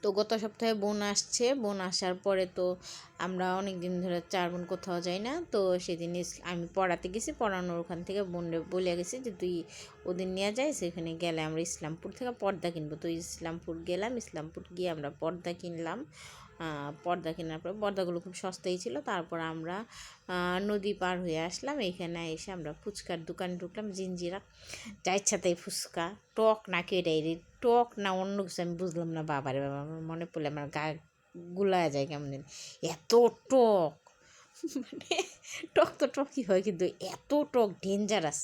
তো গত সপ্তাহে বোন আসছে, বোন আসার পরে তো আমরা অনেক দিন ধরে 4 বোন কোথাও যাই না। তো সেদিন আমি পড়াতে গেছি, পড়ানোর ওখান থেকে বোনরে বলে গেছি যে তুই ওদিন নিয়ে যাই, সেখানে গেলে আমরা ইসলামপুর থেকে পর্দা কিনবো। তো ইসলামপুর গেলাম, ইসলামপুর গিয়ে আমরা পর্দা কিনলাম। পর্দা কেনার পর পর্দাগুলো খুব সস্তাই ছিল। তারপর আমরা নদী পার হয়ে আসলাম, এইখানে এসে আমরা ফুচকার দোকানে ঢুকলাম, জিঞ্জিরা। যা ইচ্ছা তাই ফুচকা, টক না কেটাই রে, টক না অন্য কিছু আমি বুঝলাম না। বাবারে বাবা, আমার মনে পড়লে আমার গা গুলায় যায় কেমন দিন, এত টক। মানে টক তো টকই হয়, কিন্তু এত টক, ডেঞ্জারাস।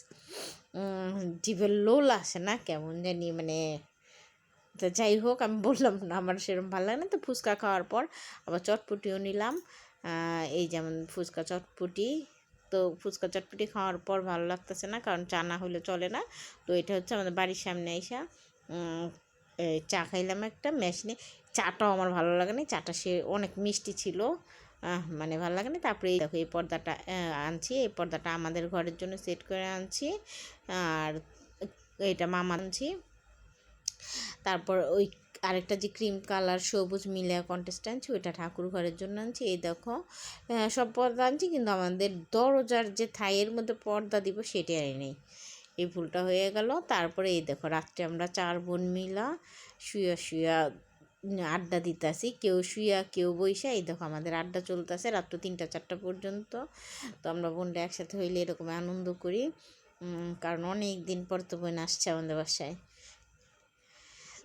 জিভের লোল আসে না কেমন জানি, মানে। তো যাই হোক, আমি বললাম না আমার সেরকম ভালো লাগে না। তো ফুচকা খাওয়ার পর আবার চটপটিও নিলাম, এই যেমন ফুচকা চটপটি। তো ফুচকা চটপটি খাওয়ার পর ভালো লাগতেছে না, কারণ চা না হলে চলে না। তো এটা হচ্ছে আমাদের বাড়ির সামনে এসে চা খাইলাম একটা মেশিনে। চাটাও আমার ভালো লাগে না, চাটা সে অনেক মিষ্টি ছিল, মানে ভালো লাগে না। তারপরে এই দেখো, এই পর্দাটা আনছি, এই পর্দাটা আমাদের ঘরের জন্য সেট করে আনছি। আর এইটা মামা আনছি। তারপর ওই আরেকটা যে ক্রিম কালার সবুজ মিলিয়া কন্টেস্ট আনছি, ওইটা ঠাকুর ঘরের জন্য আনছি। এই দেখো, সব পর্দা আনছি, কিন্তু আমাদের দরজার যে থাইয়ের মধ্যে পর্দা দিব সেটাই আর নেই। এই ভুলটা হয়ে গেল। তারপরে এই দেখো, রাত্রে আমরা 4 বোন মিলা শুয়া শুয়া আড্ডা দিতেছি, কেউ শুয়া কেউ বইসা। এই দেখো আমাদের আড্ডা চলতেছে রাত্র 3টা-4টা পর্যন্ত। তো আমরা বোনটা একসাথে হইলে এরকম আনন্দ করি, কারণ অনেক দিন পর তো বোন আসছে আমাদের বাসায়।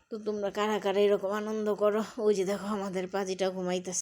তো তোমরা কারা কারা এরকম আনন্দ করো? ওই যে দেখো আমাদের পাজিটা ঘুমাইতেছে।